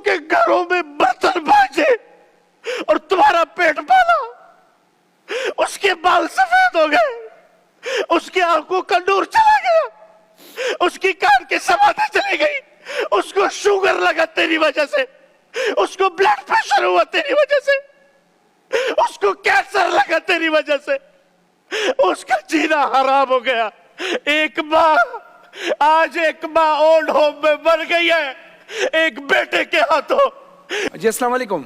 کے گھروں میں برتن بھاجے اور تمہارا پیٹ پالا. اس کے بال سفید ہو گئے, اس کی آنکھوں کا نور چلا گیا, اس کی کان کی سماعتیں چلی گئی, اس کو شوگر لگا تیری وجہ سے, اس کو بلڈ پریشر ہوا تیری وجہ سے, اس کو کینسر لگا تیری وجہ سے, اس کا جینا حرام ہو گیا. ایک ماں اولڈ ہوم میں مر گئی ہے ایک بیٹے کے ہاتھوں. جی السلام علیکم.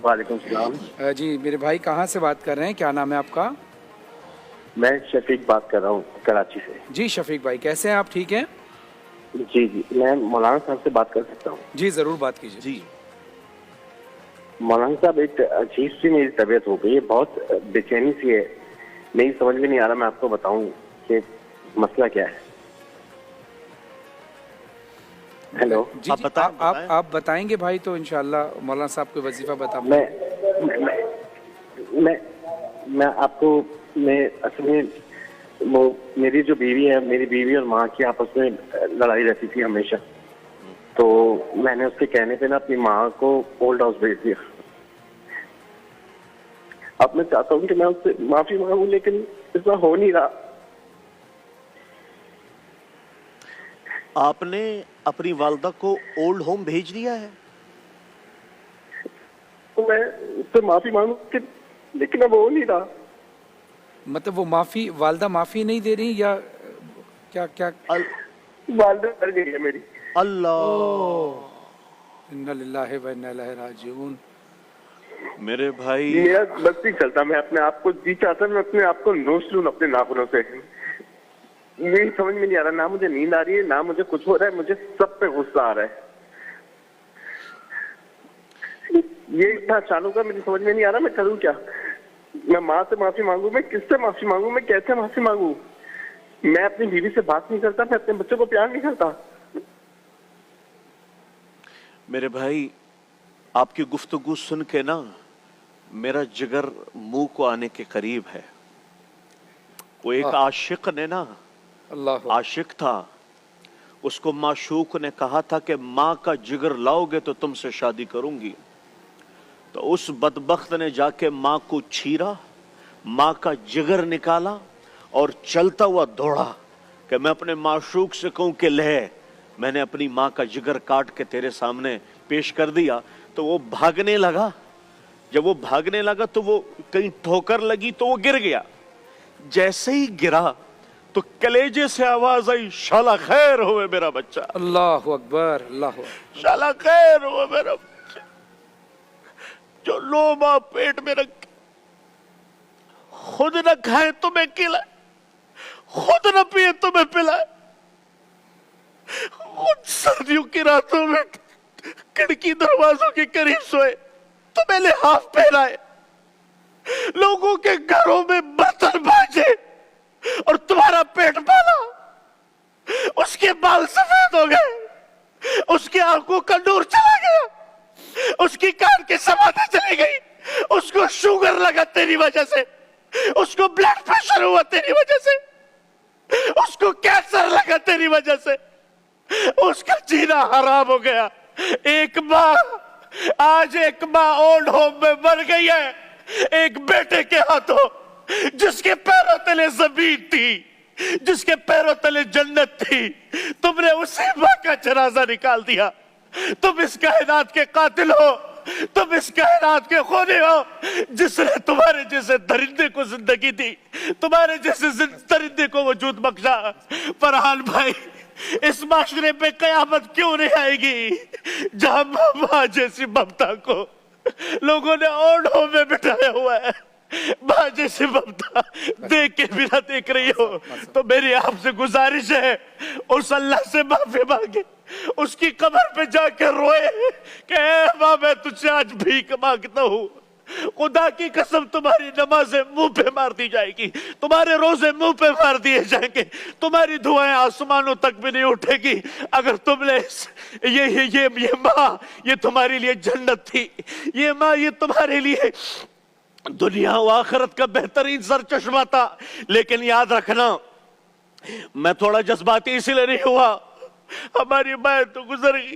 وعلیکم السلام. جی میرے بھائی کہاں سے بات کر رہے ہیں, کیا نام ہے آپ کا؟ میں شفیق بات کر رہا ہوں کراچی سے. جی شفیق بھائی کیسے ہیں آپ, ٹھیک ہیں؟ جی میں مولانا صاحب سے بات کر سکتا ہوں؟ جی ضرور بات کیجیے. جی مولانا صاحب ایک عجیب سی میری طبیعت ہو گئی ہے, بہت بے چینی سی ہے, میری سمجھ میں نہیں آ رہا میں آپ کو بتاؤں کہ مسئلہ کیا ہے. ہیلو جی آپ بتائیں گے بھائی تو انشاءاللہ مولانا صاحب کو وظیفہ بتاؤں. میں آپ کو اصل میں میری جو بیوی ہے, میری بیوی اور ماں کی آپس میں لڑائی رہتی تھی ہمیشہ, تو میں نے اس کے کہنے پہ نا اپنی ماں کو اولڈ ہاؤس بھیج دیا. اب میں چاہتا ہوں کہ میں اس سے معافی مانگوں لیکن ایسا ہو نہیں رہا. آپ نے اپنی والدہ کو اولڈ ہوم بھیج دیا ہے؟ تو میں اس سے معافی مانگوں لیکن اب ہو نہیں رہا. مطلب وہ والدہ معافی نہیں دے رہی یا کیا؟ والدہ مر گئی ہے میری. اللہ انا للہ و انا الیہ راجعون. میرے بھائی میرا بس نہیں چلتا, میں اپنے آپ کو جی چاہتا, میں اپنے آپ کو نوچ لوں اپنے ناخنوں سے. میری سمجھ میں نہیں آ رہا, نہ مجھے نیند آ رہی ہے نہ مجھے کچھ ہو رہا ہے, مجھے سب پہ غصہ آ رہا ہے. یہ اتنا اچانک ہے, مجھے سمجھ میں نہیں آ رہا میں کروں کیا. میں ماں سے معافی مانگوں, میں کس سے معافی مانگوں, میں کیسے معافی مانگوں. میں اپنی بیوی سے بات نہیں کرتا, میں اپنے بچوں کو پیار نہیں کرتا. میرے بھائی آپ کی گفتگو سن کے نا میرا جگر منہ کو آنے کے قریب ہے. وہ ایک عاشق نے نا, عاشق تھا, اس کو معشوق نے کہا تھا کہ ماں کا جگر لاؤ گے تو تم سے شادی کروں گی. تو اس بدبخت نے جا کے ماں کو چھیرا, ماں کا جگر نکالا اور چلتا ہوا دوڑا کہ میں اپنے معشوق سے کہوں کہ لے, میں نے اپنی ماں کا جگر کاٹ کے تیرے سامنے پیش کر دیا. تو وہ بھاگنے لگا, جب وہ بھاگنے لگا تو وہ کہیں ٹھوکر لگی تو وہ گر گیا. جیسے ہی گرا تو کلیجے سے آواز آئی, شالا خیر ہوئے میرا بچہ. اللہ اکبر, اللہ شالا خیر ہوئے میرا بچہ. جو لوما پیٹ میں رکھ خود نہ کھائے تمہیں کھلائے, خود نہ پیے تمہیں پلائے, خود سردیوں کی راتوں میں کھڑکی دروازوں کے قریب سوئے تمہیں لحاف پہنائے, لوگوں کے گھروں میں برتن بھاجے اور تمہارا پیٹ پالا. اس کے بال سفید ہو گئے, اس کی آنکھوں کا نور چلا گیا, اس کی کان کی سماعتیں چلی گئی, اس کو شوگر لگا تیری وجہ سے, اس کو بلڈ پریشر ہوا تیری وجہ سے, اس کو کینسر لگا تیری وجہ سے, اس کا جینا حرام ہو گیا. ایک ماں اولڈ ہوم میں مر گئی ہے ایک بیٹے کے ہاتھوں, جس کے پیروں تلے زمین تھی, جس کے پیروں تلے جنت تھی. تم نے اسی ماں کا جنازہ نکال دیا. تم اس کائنات کے قاتل ہو, تم اس کائنات کے خونے ہو جس نے تمہارے جیسے درندے کو زندگی دی, تمہارے جیسے درندے کو وجود بخشا. فرحان بھائی, اس معاشرے پہ قیامت کیوں نہیں آئے گی جہاں ماں جیسی ممتا کو لوگوں نے اولڈ ہوم میں بٹھایا ہوا ہے. ماں جیسی ممتا دیکھ کے بھی نہ دیکھ رہی ہو تو میری آپ سے گزارش ہے, اس اللہ سے معافی مانگے, اس کی قبر پہ جا کے روئے کہ اے ماں میں تجھ سے آج بھیک مانگتا ہوں, خدا کی قسم تمہاری نمازیں منہ پہ مار دی جائے گی, تمہارے روزے منہ پہ مار دیے جائیں گے, تمہاری دعائیں آسمانوں تک بھی نہیں اٹھے گی اگر تم نے یہ ماں یہ تمہارے لیے جنت تھی, یہ ماں یہ تمہارے لیے دنیا و آخرت کا بہترین سر چشمہ تھا. لیکن یاد رکھنا, میں تھوڑا جذباتی اسی لیے نہیں ہوا, ہماری ماں تو گزر گئی,